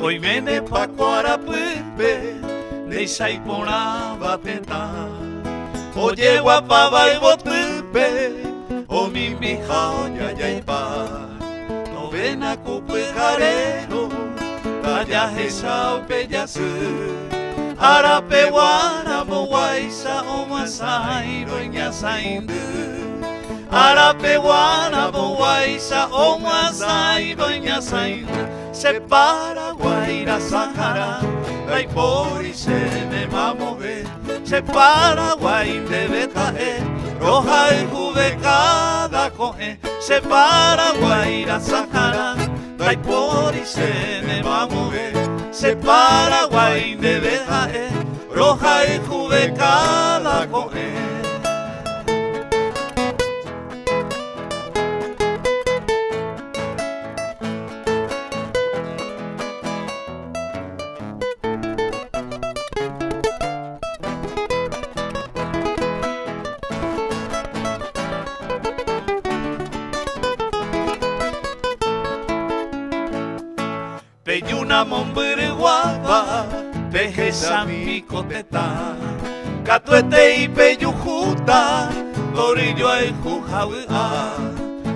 Oi mene pakoara pupe, deixa ipona bateta. Oye guapa vai botupe, o mimi jaya yaipa. Novena cupe jarero, talla esa peyasu. Arape wana mo waisa o masai roña saindu. Arape wana mo waisa o masai roña saindu. Se Paraguaira Sahara, dai pori se me mamove. Se Paraguay de betae, roja y jubecada coge. Se Paraguaira Sahara, dai pori se me mamove. Se Paraguay de betae, roja y jubecada coge. Peyuna mombere guapa, peje samiko teta. Katuete y peyujuta, torillo ay jujaua.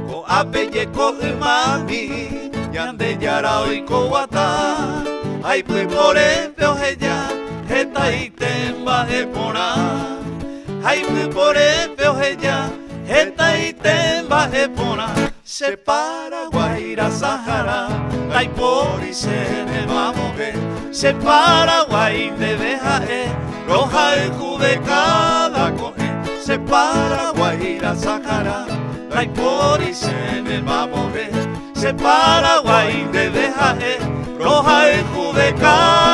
Ko apeye ko umami, yande yara oi ko wata. Ay pui pore peojeya, heta y temba epona. Ay pui pore peojeya, heta y temba epona. Se Paraguaira Sahara, dai pori se me va a mover. Se Paraguay de BJE, roja y jubecada coge. Se Paraguaira Sahara, dai pori se me va a mover. Se Paraguay de BJE, roja y jubecada.